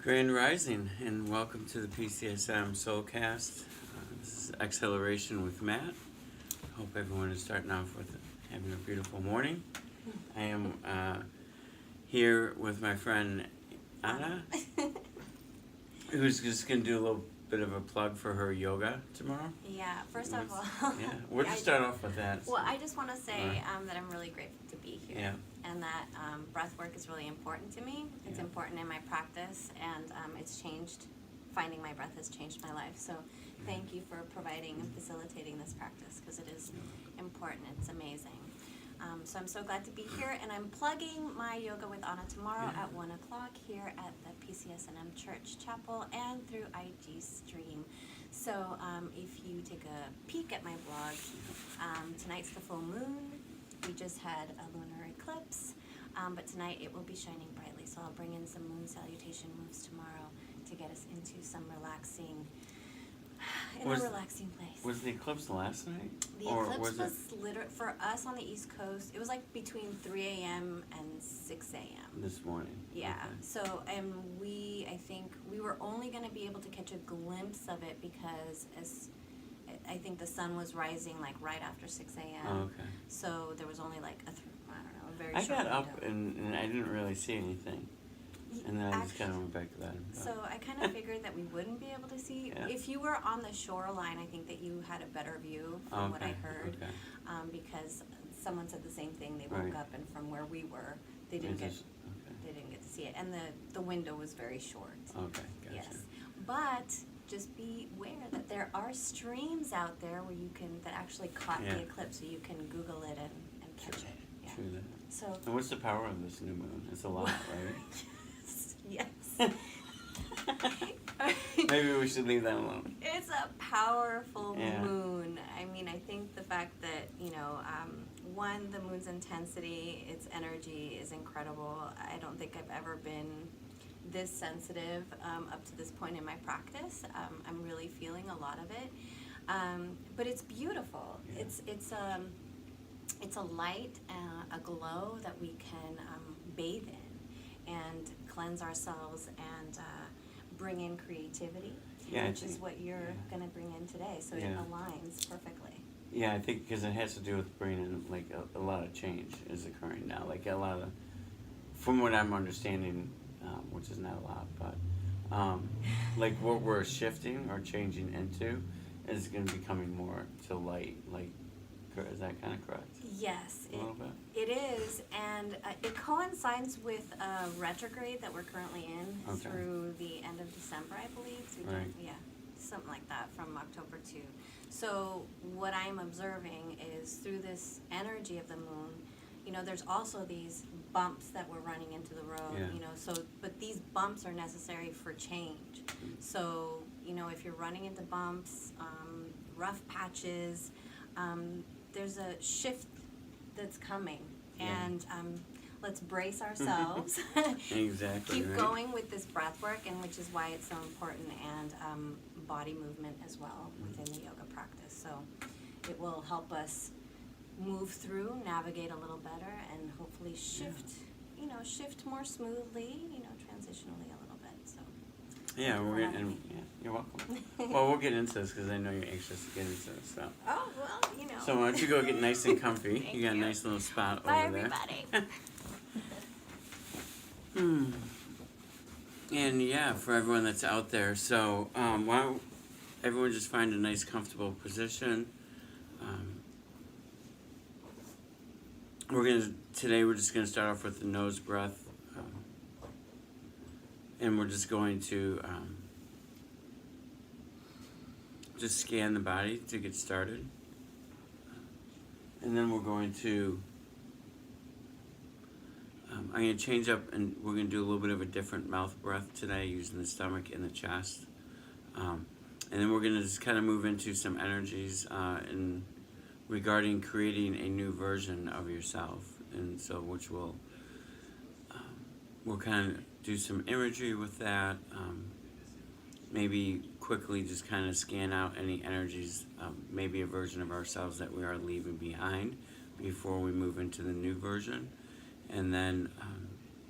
Grand Rising, and welcome to the PCSM Soulcast. This is Exhilaration with Matt. Hope everyone is starting off with having a beautiful morning. I am here with my friend Anna, who's just going to do a little bit of a plug for her yoga tomorrow. Yeah, first of all, Yeah, we'll just start off with that. Well, I just want to say that I'm really grateful to be here. Yeah. And that breathwork is really important to me. It's important in my practice, and it's changed. Finding my breath has changed my life. So thank you for providing and facilitating this practice, because it is important. It's amazing. So I'm so glad to be here, and I'm plugging my Yoga with Anna tomorrow at 1 o'clock here at the PCSNM Church Chapel and through IG Stream. So if you take a peek at my blog, tonight's the full moon. We just had a lunar eclipse, but tonight it will be shining brightly. So I'll bring in some moon salutation moves tomorrow to get us into some relaxing, a relaxing place. Was the eclipse last night? The eclipse was literally, for us on the East Coast, it was like between 3 a.m. and 6 a.m. This morning. Yeah. Okay. So, and I think we were only going to be able to catch a glimpse of it because I think the sun was rising like right after 6 a.m. Oh, okay. So there was only like a very I short got up window. and I didn't really see anything. And then I just kind of went back to bed. So I kind of figured that we wouldn't be able to see. Yeah. If you were on the shoreline, I think that you had a better view from what I heard. Okay. Because someone said the same thing. They woke up, and from where we were, they didn't get to see it. And the window was very short. Okay, gotcha. Yes. But just be aware that there are streams out there where you can, that actually caught the eclipse, so you can Google it and catch it. Yeah. True that. So. And what's the power of this new moon? It's a lot, right? Yes. Maybe we should leave that alone. It's a powerful Yeah. moon. I mean, I think the fact that, one, the moon's intensity, its energy is incredible. I don't think I've ever been this sensitive up to this point in my practice. I'm really feeling a lot of it. But it's beautiful. Yeah. It's a light, a glow that we can bathe in and cleanse ourselves and bring in creativity, which is what you're going to bring in today. So it aligns perfectly. Yeah, I think because it has to do with bringing in, like, a lot of change is occurring now. Like, a lot of, from what I'm understanding, which is not a lot, but, like, what we're shifting or changing into is going to be coming more to light. Like, is that kind of correct? Yes, a little bit. It is, and it coincides with a retrograde that we're currently in through the end of December, I believe. Yeah, something like that, from October 2. So what I'm observing is through this energy of the moon, there's also these bumps that we're running into the road, but these bumps are necessary for change. So, if you're running into bumps, rough patches, there's a shift that's coming, and let's brace ourselves. Exactly. Keep going with this breath work, and which is why it's so important, and body movement as well within the yoga practice. So it will help us move through, navigate a little better, and hopefully shift more smoothly, transitionally a little bit. So yeah, you're welcome. Well, we'll get into this because I know you're anxious to get into this stuff. Oh, well, So why don't you go get nice and comfy? You got a nice little spot Bye, over there. everybody. And for everyone that's out there, so why don't everyone just find a nice comfortable position. Today we're just gonna start off with the nose breath, and we're just going to just scan the body to get started, and then we're going to I'm going to change up, and we're going to do a little bit of a different mouth breath today, using the stomach and the chest. And then we're going to just kind of move into some energies regarding creating a new version of yourself. And so, which we'll kind of do some imagery with that. Maybe quickly just kind of scan out any energies, maybe a version of ourselves that we are leaving behind before we move into the new version. And then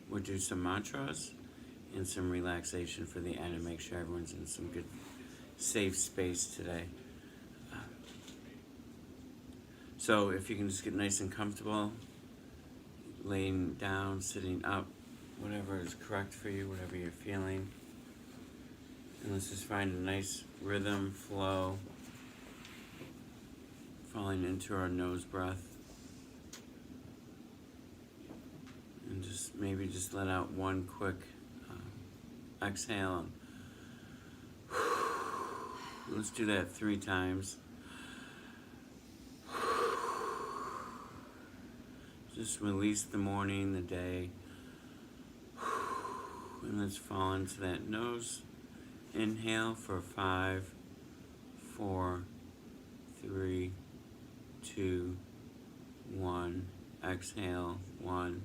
we'll do some mantras, and some relaxation for the end and make sure everyone's in some good, safe space today. So if you can just get nice and comfortable, laying down, sitting up, whatever is correct for you, whatever you're feeling. And let's just find a nice rhythm, flow, falling into our nose breath. And just maybe just let out one quick exhale. Let's do that 3 times. Just release the morning, the day. And let's fall into that nose. Inhale for 5, 4, 3, 2, 1. Exhale, 1,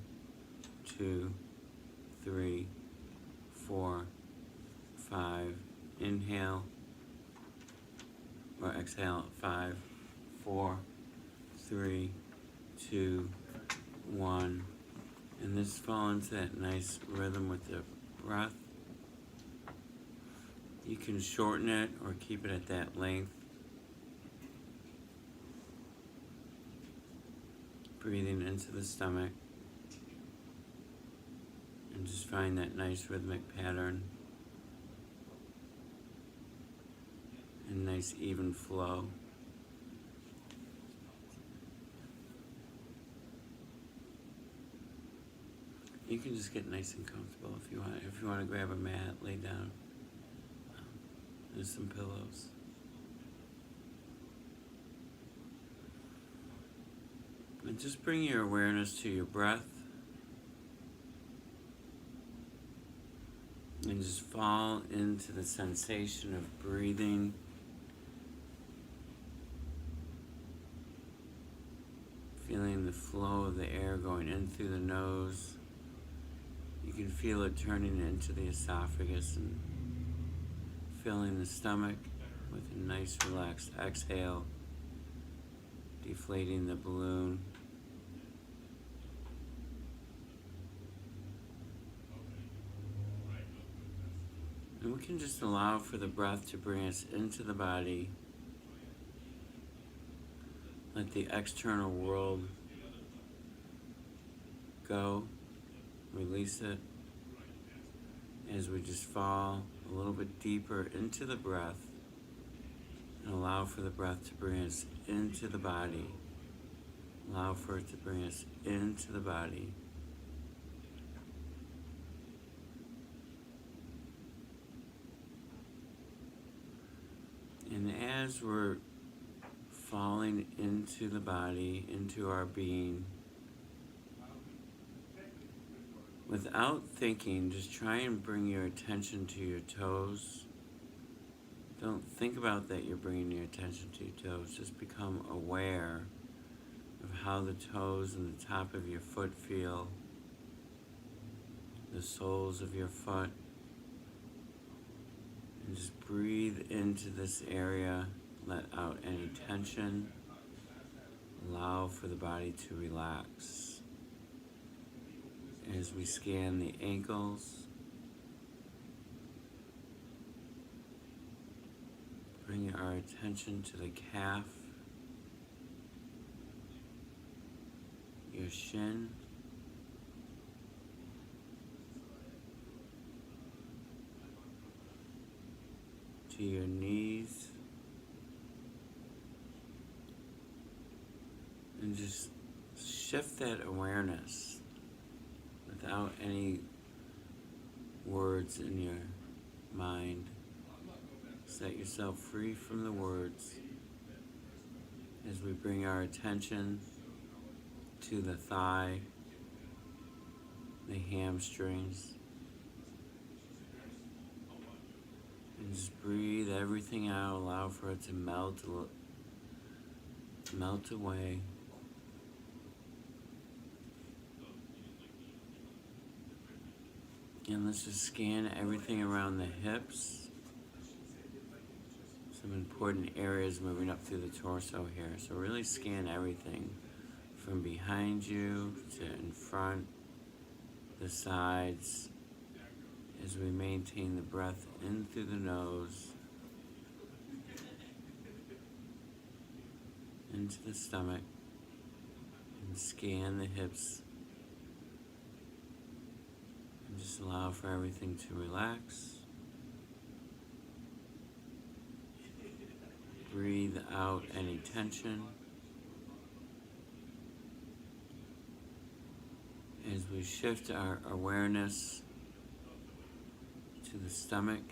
2, 3, 4, 5. Inhale or exhale, 5, 4, 3, 2, 1. And this fall into that nice rhythm with the breath. You can shorten it or keep it at that length. Breathing into the stomach. And just find that nice rhythmic pattern. And nice even flow. You can just get nice and comfortable if you want. If you want to grab a mat, lay down. There's some pillows. And just bring your awareness to your breath. And just fall into the sensation of breathing. Feeling the flow of the air going in through the nose. You can feel it turning into the esophagus and filling the stomach with a nice relaxed exhale, deflating the balloon. And we can just allow for the breath to bring us into the body. Let the external world go. Release it as we just fall a little bit deeper into the breath and allow for the breath to bring us into the body. Allow for it to bring us into the body. And as we're falling into the body, into our being, without thinking, just try and bring your attention to your toes. Don't think about that you're bringing your attention to your toes. Just become aware of how the toes and the top of your foot feel, the soles of your foot. And just breathe into this area. Let out any tension. Allow for the body to relax. As we scan the ankles, bring our attention to the calf, your shin, to your knees, and just shift that awareness without any words in your mind. Set yourself free from the words as we bring our attention to the thigh, the hamstrings, and just breathe everything out. Allow for it to melt away. And let's just scan everything around the hips. Some important areas moving up through the torso here. So really scan everything from behind you to in front, the sides, as as we maintain the breath in through the nose, into the stomach, and scan the hips, and just allow for everything to relax. Breathe out any tension as we shift our awareness to the stomach,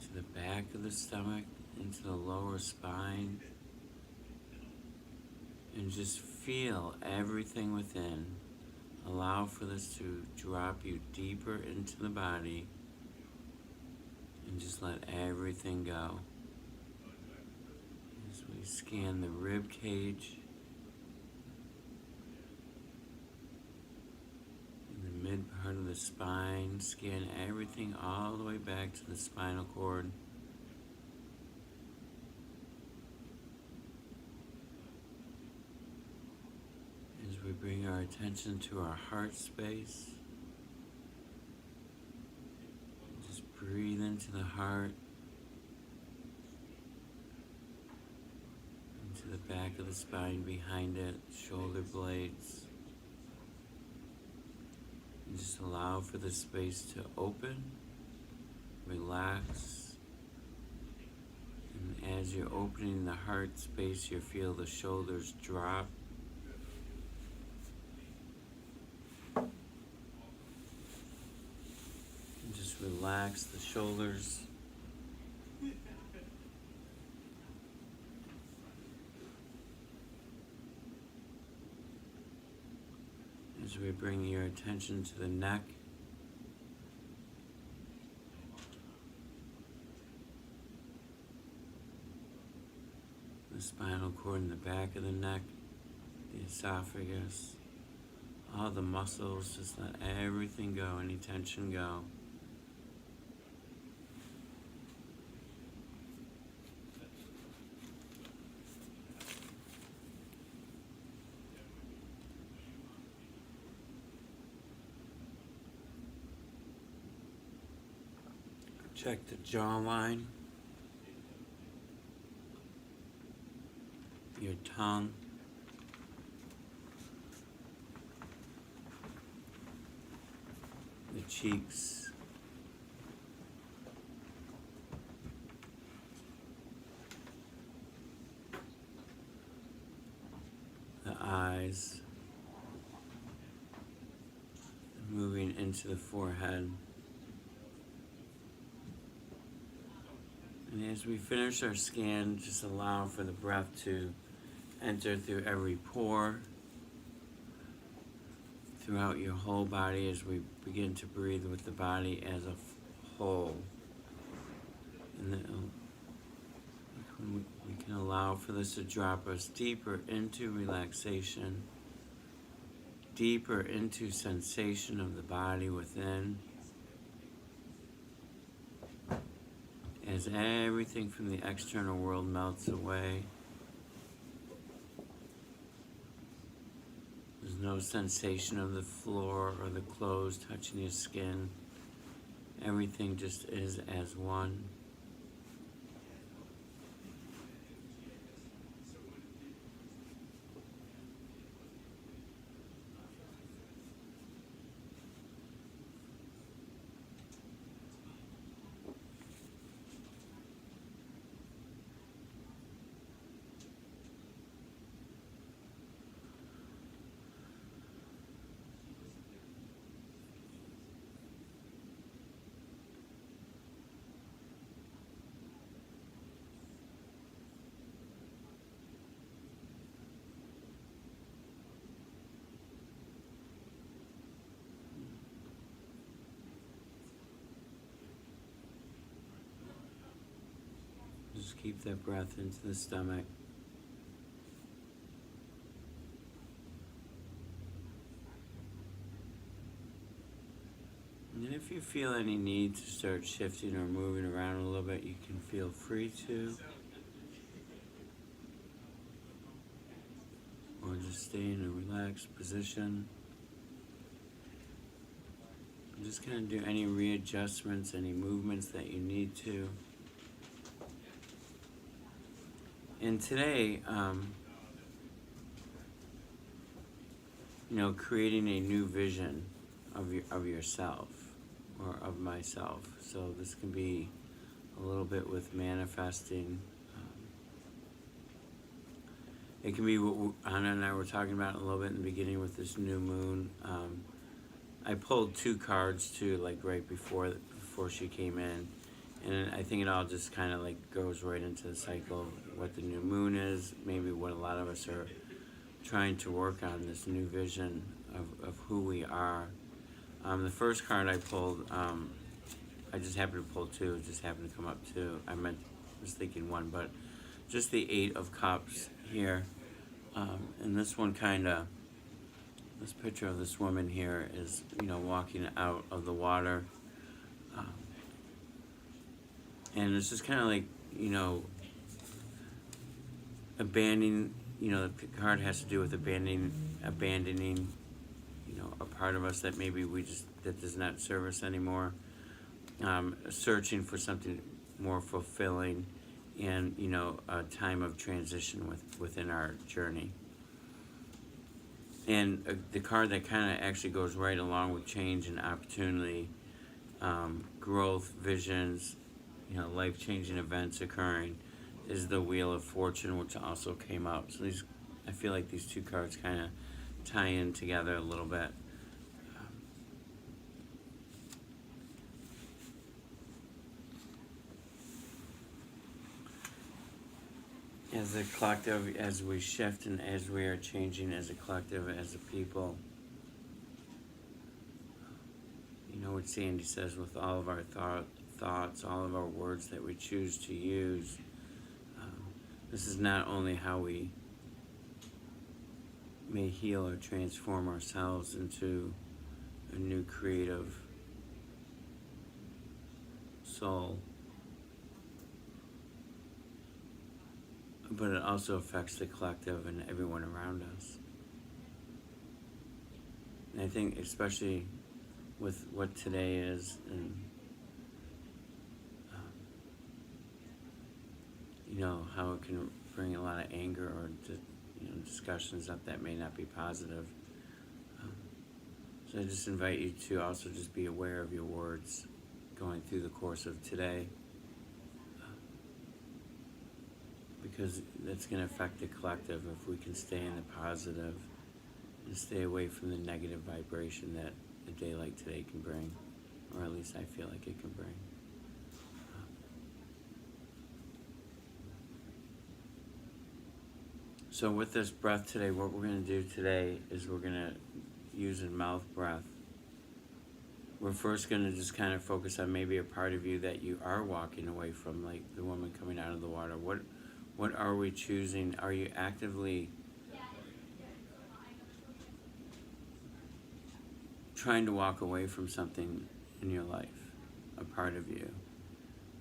to the back of the stomach, into the lower spine, and just feel everything within. Allow for this to drop you deeper into the body, and just let everything go. As we scan the rib cage, in the mid part of the spine, scan everything all the way back to the spinal cord. As we bring our attention to our heart space, breathe into the heart, into the back of the spine behind it, shoulder blades. And just allow for the space to open, relax. And as you're opening the heart space, you feel the shoulders drop. Just relax the shoulders. As we bring your attention to the neck, the spinal cord in the back of the neck, the esophagus, all the muscles, just let everything go, any tension go. Check the jawline, your tongue, the cheeks, the eyes, moving into the forehead. And as we finish our scan, just allow for the breath to enter through every pore, throughout your whole body as we begin to breathe with the body as a whole. And then we can allow for this to drop us deeper into relaxation, deeper into sensation of the body within, as everything from the external world melts away. There's no sensation of the floor or the clothes touching your skin. Everything just is as one. Just keep that breath into the stomach. And if you feel any need to start shifting or moving around a little bit, you can feel free to. Or just stay in a relaxed position. just gonna do any readjustments, any movements that you need to. And today, creating a new vision of yourself or of myself. So this can be a little bit with manifesting. It can be what Anna and I were talking about a little bit in the beginning with this new moon. I pulled 2 cards too, like right before she came in, and I think it all just kind of like goes right into the cycle of what the new moon is. Maybe what a lot of us are trying to work on, this new vision of who we are. The first card I pulled, I just happened to pull 2. It just happened to come up 2. Was thinking 1, but just the 8 of Cups here. And this one this picture of this woman here is, walking out of the water. And it's just kind of like, abandoning, the card has to do with abandoning, a part of us that maybe that does not serve us anymore. Searching for something more fulfilling and, a time of transition within our journey. And the card that kind of actually goes right along with change and opportunity, growth, visions, life-changing events occurring, is the Wheel of Fortune, which also came out. So I feel like these 2 cards kind of tie in together a little bit. As a collective, as we shift and as we are changing as a collective, as a people, what Sandy says, with all of our thoughts, all of our words that we choose to use, this is not only how we may heal or transform ourselves into a new creative soul, but it also affects the collective and everyone around us. And I think especially with what today is, and how it can bring a lot of anger or discussions up that may not be positive. So I just invite you to also just be aware of your words going through the course of today, because that's going to affect the collective if we can stay in the positive and stay away from the negative vibration that a day like today can bring, or at least I feel like it can bring. So with this breath today, what we're going to do today is we're going to use a mouth breath. We're first going to just kind of focus on maybe a part of you that you are walking away from, like the woman coming out of the water. What are we choosing? Are you actively trying to walk away from something in your life? A part of you,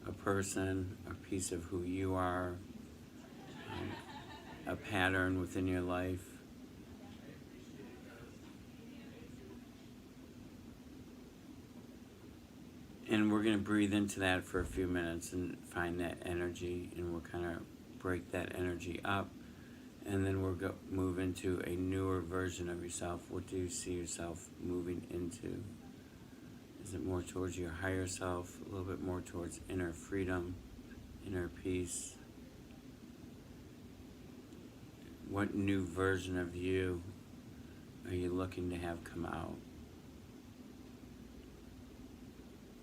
a person, a piece of who you are, a pattern within your life. And we're going to breathe into that for a few minutes and find that energy, and we'll kind of break that energy up, and then we'll move into a newer version of yourself. What do you see yourself moving into? Is it more towards your higher self, a little bit more towards inner freedom, inner peace? What new version of you are you looking to have come out?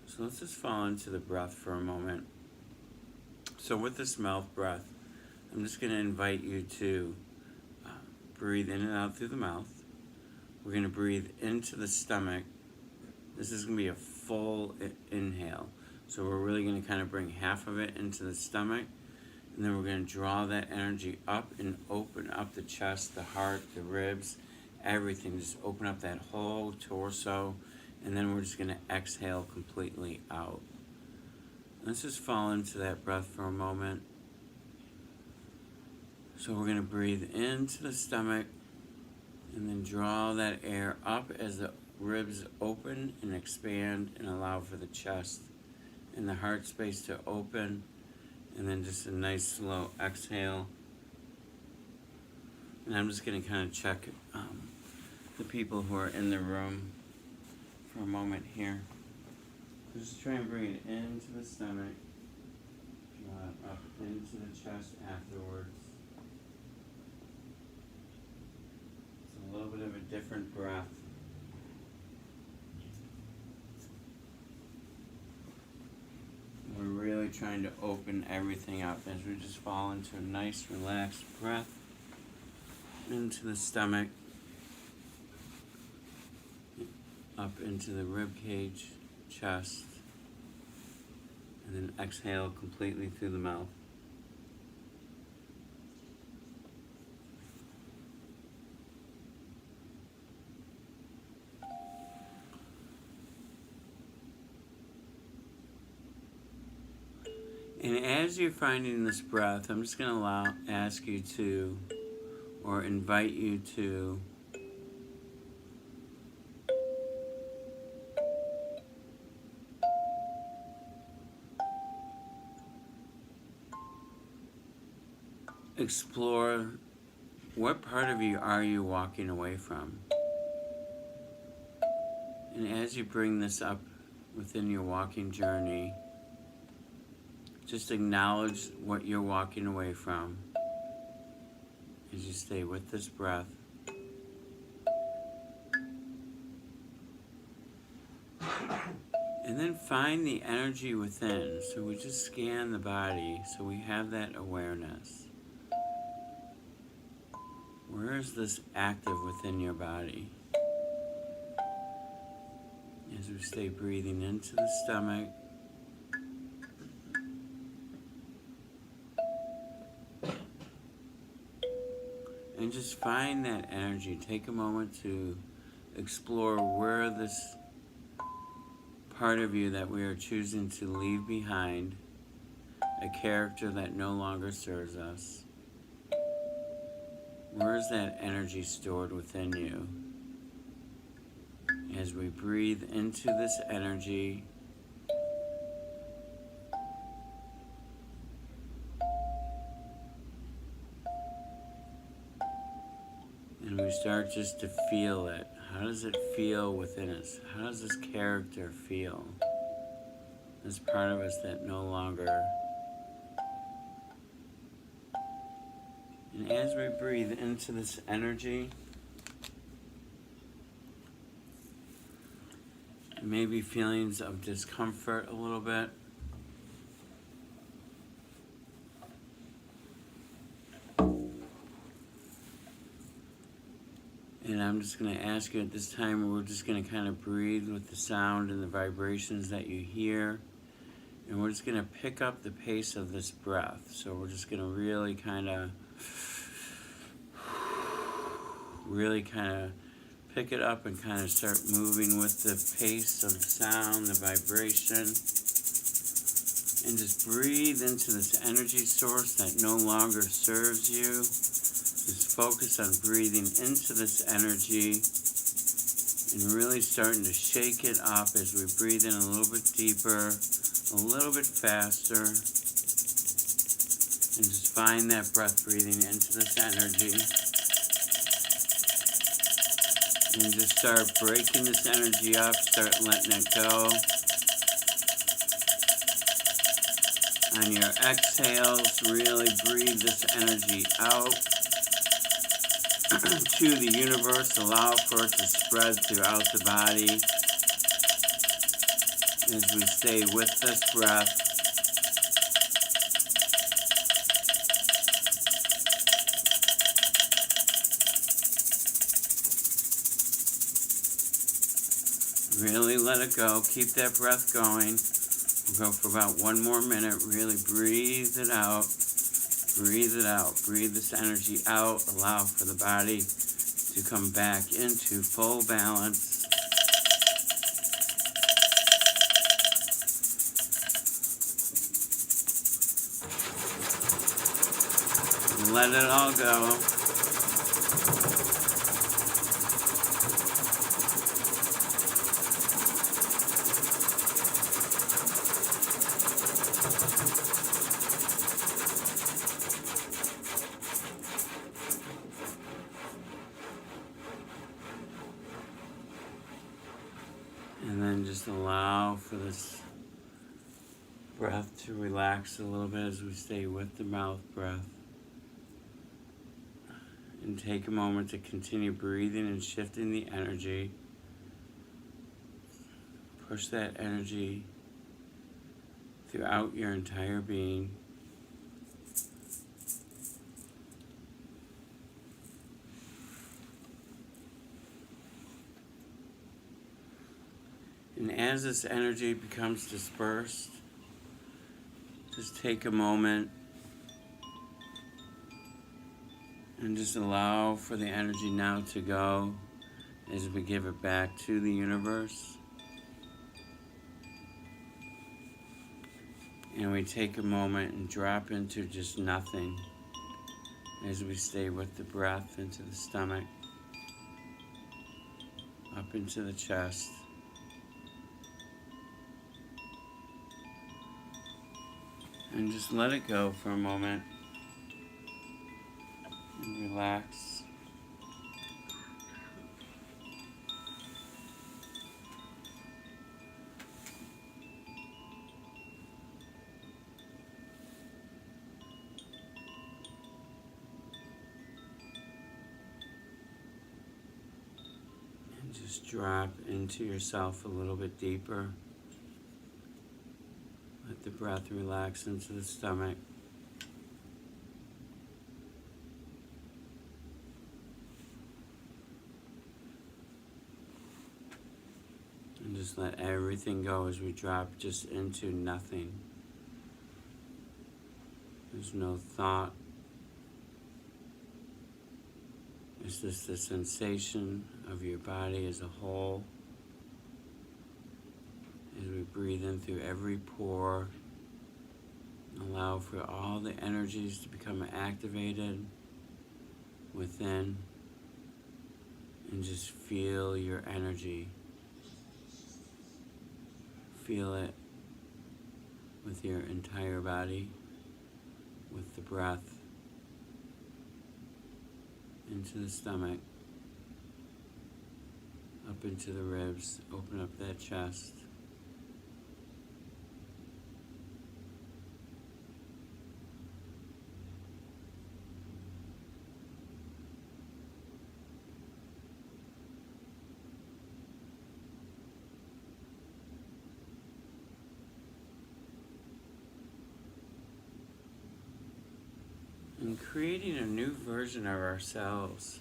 So let's just fall into the breath for a moment. So with this mouth breath, I'm just going to invite you to breathe in and out through the mouth. We're going to breathe into the stomach. This is going to be a full inhale. So we're really going to kind of bring half of it into the stomach. And then we're going to draw that energy up and open up the chest, the heart, the ribs, everything. Just open up that whole torso. And then we're just going to exhale completely out. Let's just fall into that breath for a moment. So we're going to breathe into the stomach and then draw that air up as the ribs open and expand and allow for the chest and the heart space to open, and then just a nice slow exhale. And I'm just going to kind of check the people who are in the room for a moment here. Just try and bring it into the stomach, draw it up into the chest afterwards. It's a little bit of a different breath. We're really trying to open everything up as we just fall into a nice relaxed breath into the stomach, up into the rib cage, chest, and then exhale completely through the mouth. And as you're finding this breath, I'm just going to ask you to, or invite you to, explore what part of you are you walking away from. And as you bring this up within your walking journey, just acknowledge what you're walking away from as you stay with this breath. And then find the energy within. So we just scan the body so we have that awareness. Where is this active within your body? As we stay breathing into the stomach, and just find that energy. Take a moment to explore where this part of you that we are choosing to leave behind, a character that no longer serves us. Where is that energy stored within you? As we breathe into this energy, and we start just to feel it. How does it feel within us? How does this character feel? This part of us that no longer. And as we breathe into this energy, maybe feelings of discomfort a little bit. And I'm just going to ask you at this time, we're just going to kind of breathe with the sound and the vibrations that you hear. And we're just going to pick up the pace of this breath. So we're just going to really kind of pick it up and kind of start moving with the pace of the sound, the vibration. And just breathe into this energy source that no longer serves you. Just focus on breathing into this energy and really starting to shake it up as we breathe in a little bit deeper, a little bit faster. And just find that breath breathing into this energy. And just start breaking this energy up, start letting it go. On your exhales, really breathe this energy out to the universe. Allow for it to spread throughout the body as we stay with this breath. Really let it go. Keep that breath going. We'll go for about 1 more minute. Really breathe it out. Breathe it out. Breathe this energy out. Allow for the body to come back into full balance. And let it all go. And then just allow for this breath to relax a little bit as we stay with the mouth breath. And take a moment to continue breathing and shifting the energy. Push that energy throughout your entire being. And as this energy becomes dispersed, just take a moment and just allow for the energy now to go as we give it back to the universe. And we take a moment and drop into just nothing as we stay with the breath into the stomach, up into the chest. And just let it go for a moment and relax. And just drop into yourself a little bit deeper. Let the breath relax into the stomach. And just let everything go as we drop just into nothing. There's no thought. It's just the sensation of your body as a whole. As we breathe in through every pore, allow for all the energies to become activated within, and just feel your energy. Feel it with your entire body, with the breath into the stomach, up into the ribs, open up that chest. And creating a new version of ourselves.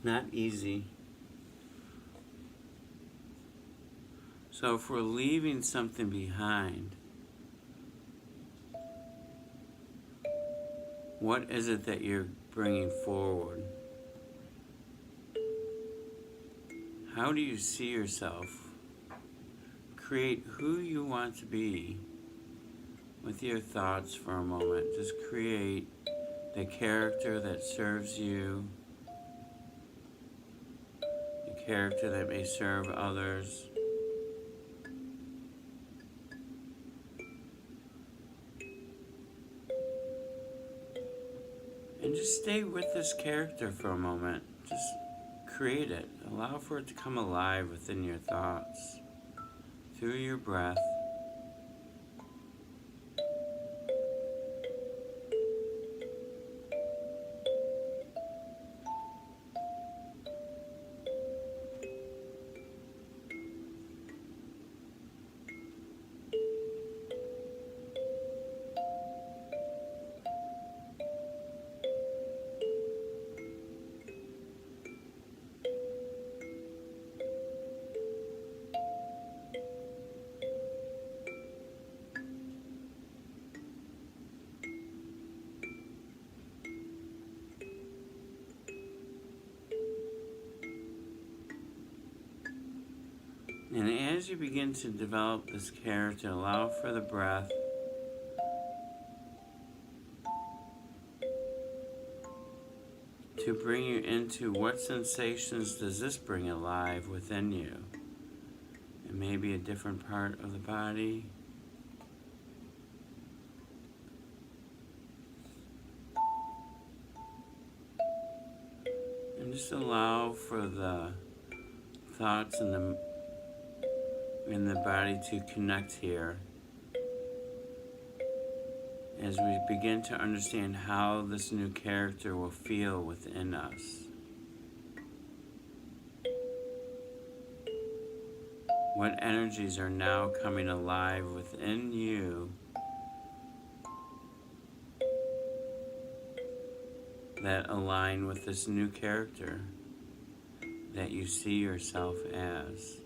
Not easy. So if we're leaving something behind, what is it that you're bringing forward? How do you see yourself? Create who you want to be with your thoughts for a moment. Just create the character that serves you, the character that may serve others. And just stay with this character for a moment. Just create it. Allow for it to come alive within your thoughts, through your breath. And as you begin to develop this character, allow for the breath to bring you into what sensations does this bring alive within you. It may be a different part of the body. And And just allow for the thoughts in the body to connect here as we begin to understand how this new character will feel within us. What energies are now coming alive within you that align with this new character that you see yourself as?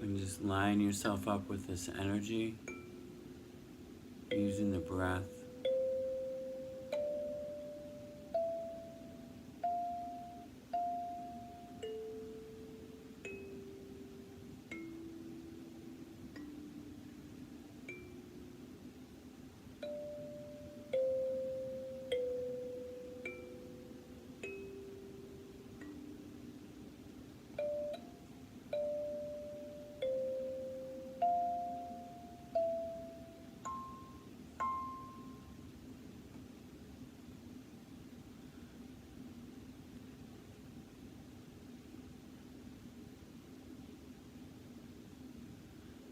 And just line yourself up with this energy using the breath.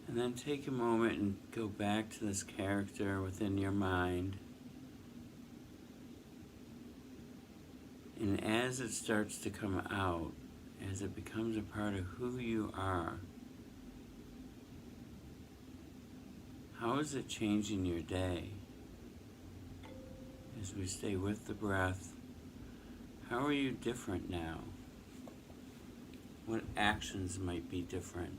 And then take a moment and go back to this character within your mind. And as it starts to come out, as it becomes a part of who you are, how is it changing your day? As we stay with the breath, how are you different now? What actions might be different?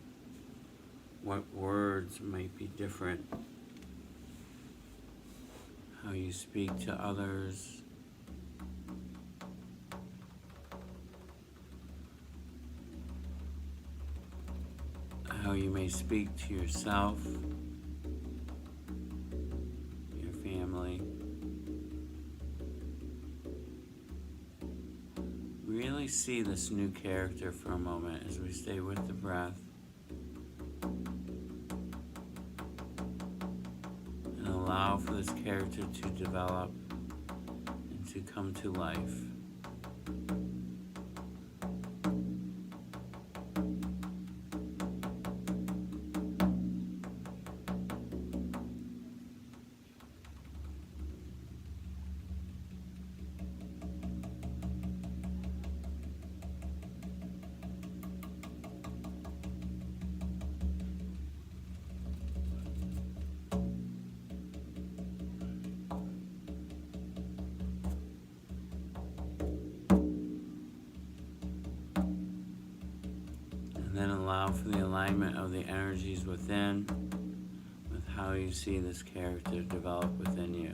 What words might be different? How you speak to others? How you may speak to yourself, your family. Really see this new character for a moment as we stay with the breath. And allow for this character to develop and to come to life. And then allow for the alignment of the energies within with how you see this character develop within you.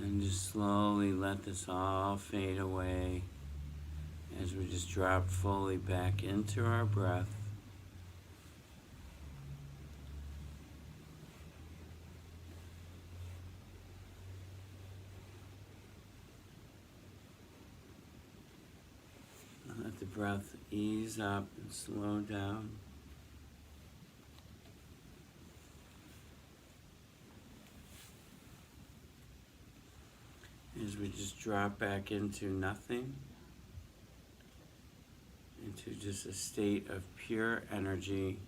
And just slowly let this all fade away as we just drop fully back into our breath. And let the breath ease up and slow down. As we just drop back into nothing, into just a state of pure energy.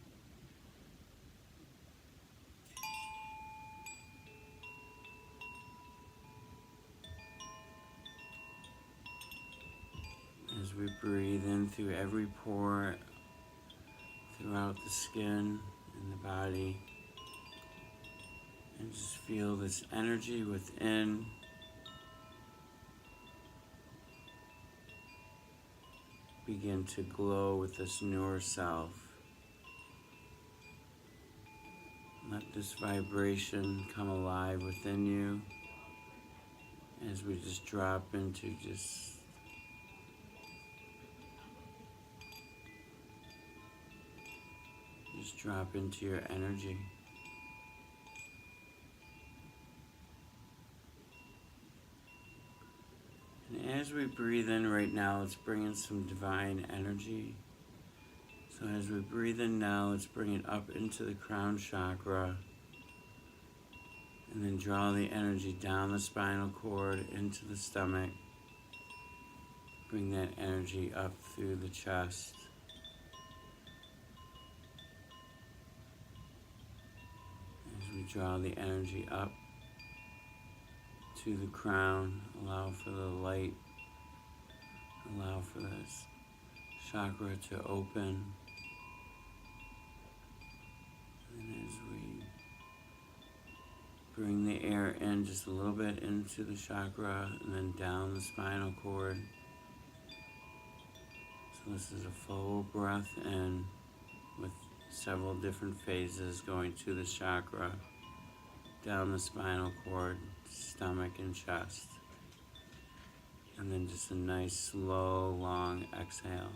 As we breathe in through every pore, throughout the skin and the body, and just feel this energy within. Begin to glow with this newer self. Let this vibration come alive within you as we just drop into just Just drop into your energy. And as we breathe in right now, let's bring in some divine energy. So as we breathe in now, let's bring it up into the crown chakra. And then draw the energy down the spinal cord into the stomach. Bring that energy up through the chest. As we draw the energy up to the crown, allow for the light, allow for this chakra to open. And as we bring the air in just a little bit into the chakra and then down the spinal cord. So this is a full breath in with several different phases going to the chakra, down the spinal cord, stomach and chest. And then just a nice, slow, long exhale.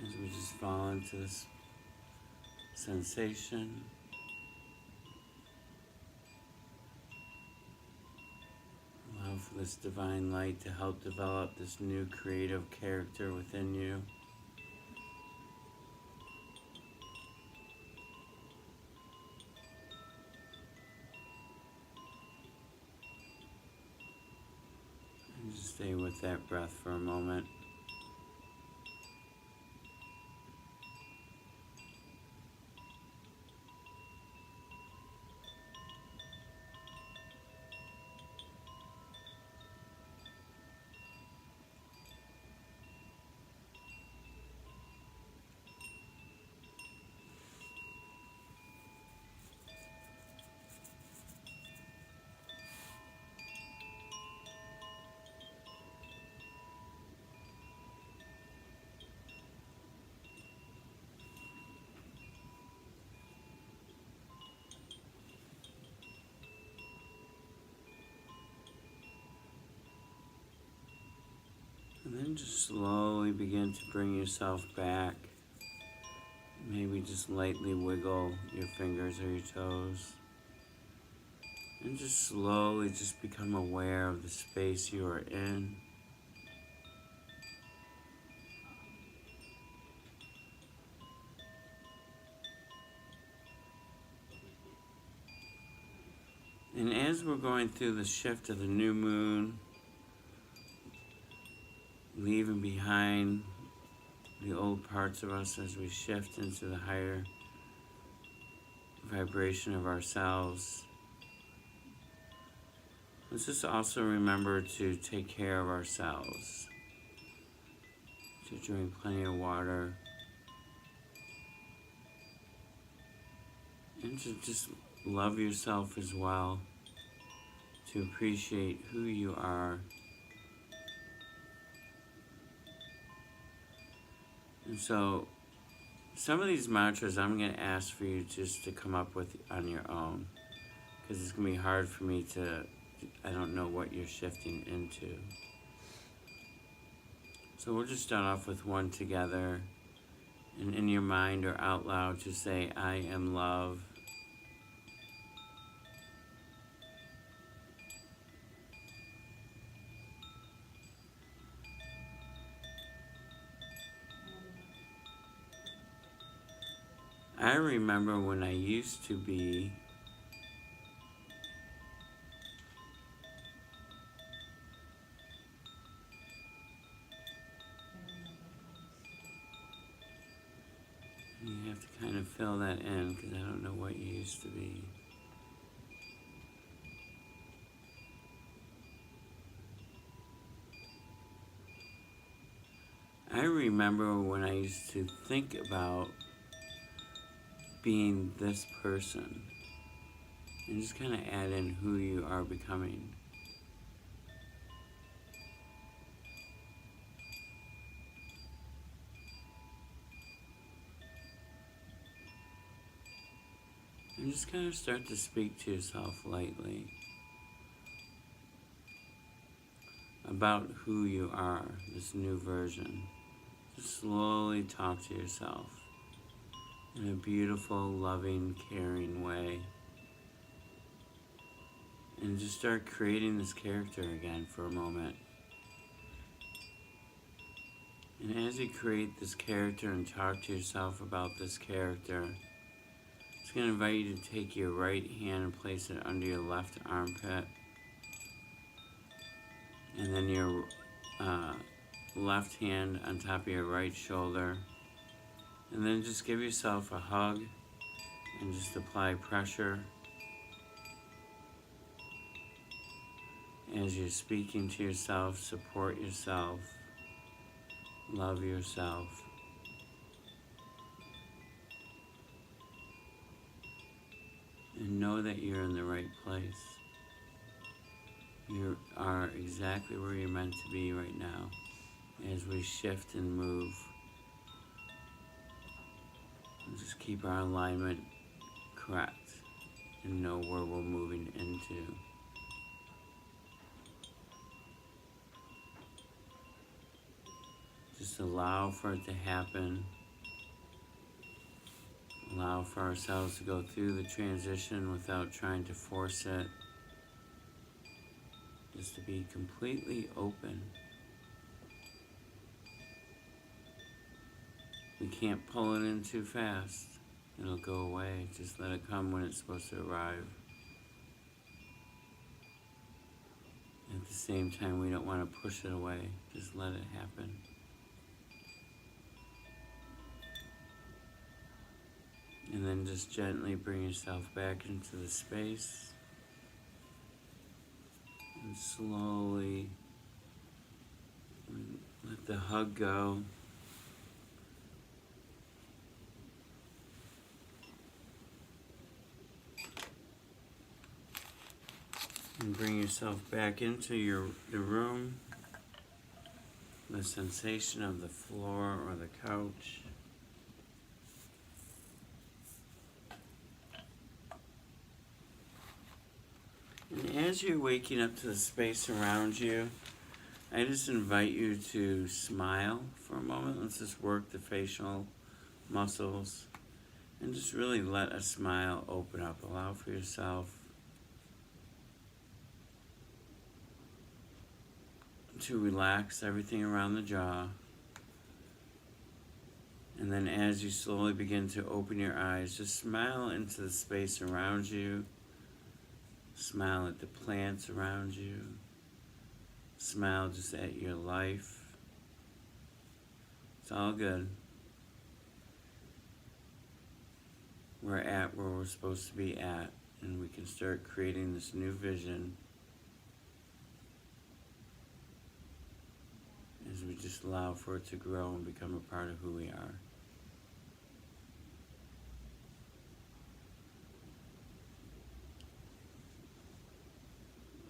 As we just fall into this sensation. Allow for this divine light to help develop this new creative character within you. And just stay with that breath for a moment. And then just slowly begin to bring yourself back. Maybe just lightly wiggle your fingers or your toes. And just slowly just become aware of the space you are in. And as we're going through the shift of the new moon, leaving behind the old parts of us as we shift into the higher vibration of ourselves, let's just also remember to take care of ourselves, to drink plenty of water, and to just love yourself as well, to appreciate who you are. And so some of these mantras I'm going to ask for you just to come up with on your own, because it's going to be hard for me to, I don't know what you're shifting into. So we'll just start off with one together, and in your mind or out loud just say, I am love. I remember when I used to be you have to kind of fill that in because I don't know what you used to be. I remember when I used to think about being this person and just kind of add in who you are becoming. And just kind of start to speak to yourself lightly about who you are, this new version. Just slowly talk to yourself. in a beautiful, loving, caring way. And just start creating this character again for a moment. And as you create this character and talk to yourself about this character, it's going to invite you to take your right hand and place it under your left armpit. And then your left hand on top of your right shoulder. And then just give yourself a hug and just apply pressure as you're speaking to yourself. Support yourself, love yourself. And know that you're in the right place. You are exactly where you're meant to be right now as we shift and move. And just keep our alignment correct and know where we're moving into. Just allow for it to happen. Allow for ourselves to go through the transition without trying to force it. Just to be completely open. We can't pull it in too fast. It'll go away. Just let it come when it's supposed to arrive. At the same time, we don't want to push it away. Just let it happen. And then just gently bring yourself back into the space. And slowly let the hug go. And bring yourself back into the room. The sensation of the floor or the couch. And as you're waking up to the space around you, I just invite you to smile for a moment. Let's just work the facial muscles and just really let a smile open up. Allow for yourself to relax everything around the jaw. And then as you slowly begin to open your eyes, just smile into the space around you. Smile at the plants around you. Smile just at your life. It's all good. We're at where we're supposed to be at, and we can start creating this new vision as we just allow for it to grow and become a part of who we are.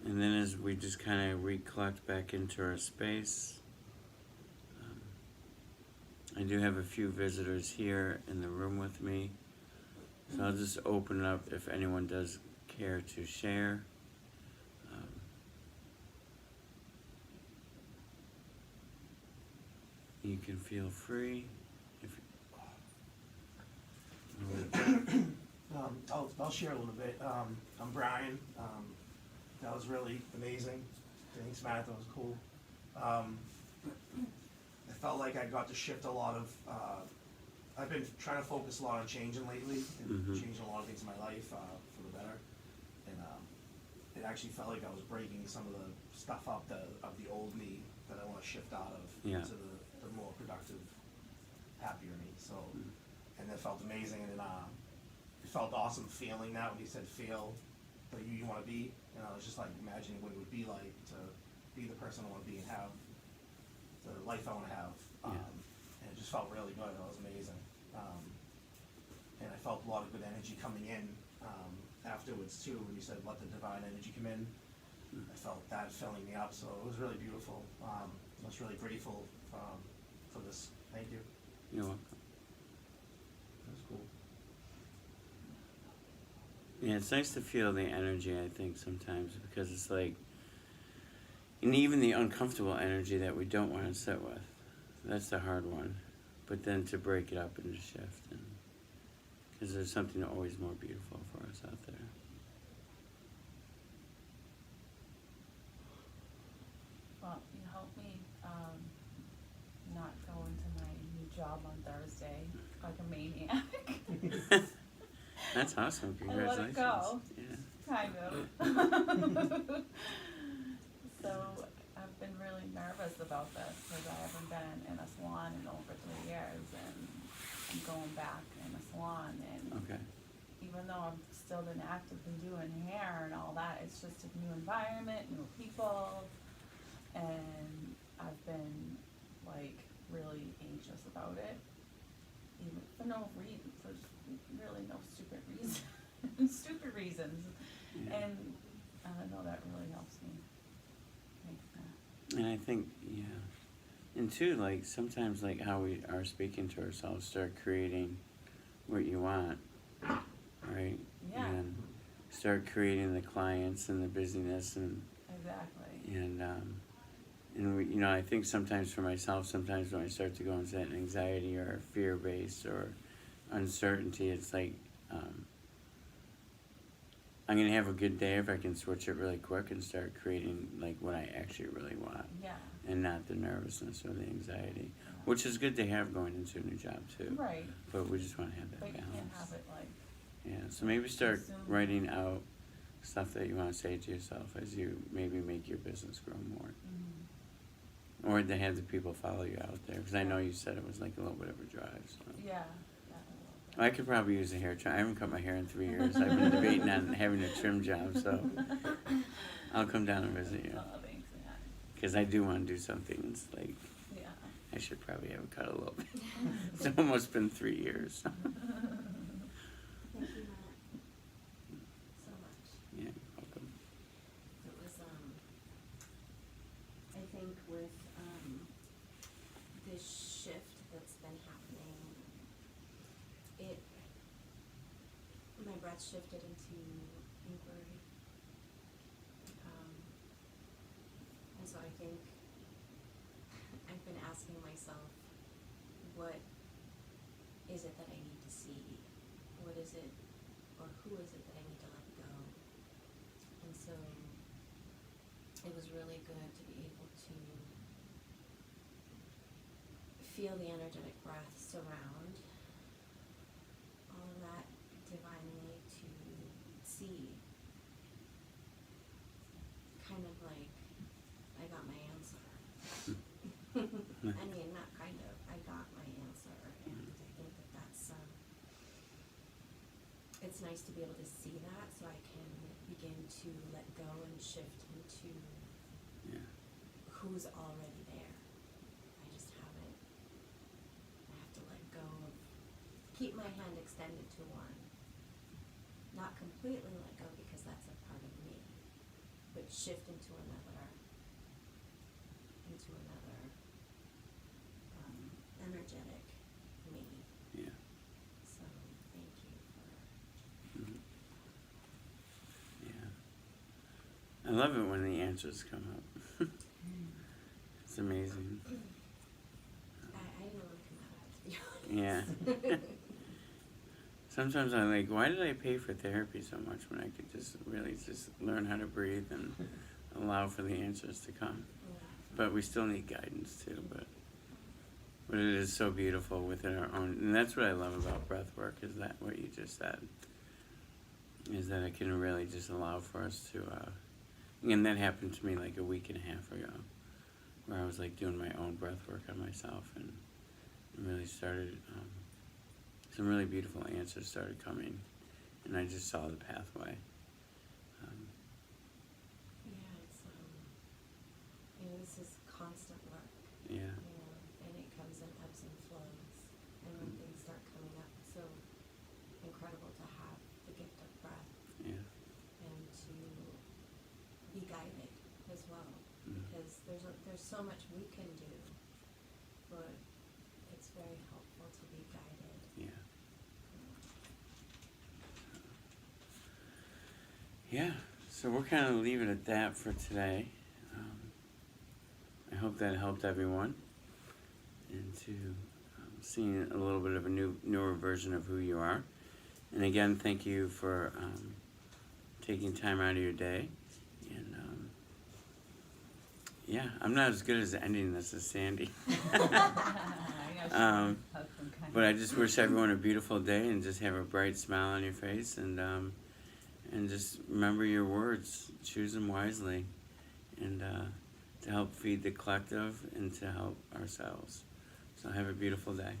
And then as we just kind of recollect back into our space, I do have a few visitors here in the room with me. So I'll just open it up if anyone does care to share. You can feel free. I'll share a little bit. I'm Brian. That was really amazing. Thanks, Matt. That was cool. I felt like I got to shift a lot of. I've been trying to focus a lot on changing lately, and changing a lot of things in my life for the better. And it actually felt like I was breaking some of the stuff up of the old me that I want to shift out of into the more productive, happier me. So, and that felt amazing. And then it felt awesome feeling that when you said feel that you want to be. And I was just like imagining what it would be like to be the person I want to be and have the life I want to have. And it just felt really good. It was amazing. And I felt a lot of good energy coming in afterwards too. When you said let the divine energy come in, I felt that filling me up. So it was really beautiful. I was really grateful for this. Thank you. You're welcome. That was cool. Yeah, it's nice to feel the energy, I think, sometimes, because it's like, and even the uncomfortable energy that we don't want to sit with. That's the hard one. But then to break it up and to shift. And Because there's something always more beautiful for us out there. Well, you helped me not go into my new job on Thursday like a maniac. That's awesome. I let Congratulations. it go. Yeah. Kind of. So I've been really nervous about this because I haven't been in a salon in over 3 years, and I'm going back in a salon, and Okay. even though I've still been actively doing hair and all that, it's just a new environment, new people, and I've been like really anxious about it, even for no reason, for really no stupid reason, stupid reasons, Yeah. and I don't know, that really helps me. Thanks, Matt. And I think, yeah. And too, like, sometimes, like, how we are speaking to ourselves, start creating what you want, right? Yeah. And start creating the clients and the busyness and, Exactly. and we, you know, I think sometimes for myself, sometimes when I start to go into that anxiety or fear-based or uncertainty, it's like, I'm gonna have a good day if I can switch it really quick and start creating like what I actually really want, Yeah. and not the nervousness or the anxiety, which is good to have going into a new job too. Right. But we just want to have that But you balance. can't have it like, Yeah. So maybe start Consume. writing out stuff that you want to say to yourself as you maybe make your business grow more, or to have the people follow you out there. Because I know you said it was like a little bit of a drive. So. yeah. I could probably use a hair trim. I haven't cut my hair in 3 years. I've been debating on having a trim job, so I'll come down and visit you. Oh, thanks, Matt. Because I do want to do something. It's like, Yeah. I should probably have it cut a little bit. It's almost been 3 years. Thank you, Matt, so much. Yeah, you're welcome. It was, I think with, this shift that's been happening, my breath shifted into inquiry. And so I think I've been asking myself, what is it that I need to see? What is it, or who is it that I need to let go? And so it was really good to be able to feel the energetic breath surround all of that divinely, to see kind of like I got my answer. I mean, not kind of, I got my answer, and I think that that's, it's nice to be able to see that so I can begin to let go and shift into Yeah. who's already there. I just haven't, I have to let go of, keep my hand extended to one. Not completely let go because that's a part of me, but shift into another, energetic me. Yeah. So thank you for, Mhm. Yeah. I love it when the answers come up. It's amazing. I didn't want to come out of it, to be honest. Yeah. Sometimes I'm like, why did I pay for therapy so much when I could just really just learn how to breathe and allow for the answers to come? Yeah. But we still need guidance too. But it is so beautiful within our own, and that's what I love about breath work. Is that what you just said? Is that it can really just allow for us to, and that happened to me like a week and a half ago, where I was like doing my own breath work on myself, and really started. Some really beautiful answers started coming, and I just saw the pathway. Yeah, it's, this is constant work, Yeah. and it comes in ebbs and flows, and when things start coming up, it's so incredible to have the gift of breath, Yeah. and to be guided as well, Mm. because there's so much we can do, but it's very helpful to be guided. Yeah. Yeah, so we're kind of leaving it at that for today. I hope that helped everyone into seeing a little bit of a newer version of who you are. And again, thank you for taking time out of your day. And yeah, I'm not as good as ending this as Sandy. But I just wish everyone a beautiful day and just have a bright smile on your face, and just remember your words, choose them wisely, and to help feed the collective and to help ourselves. So have a beautiful day.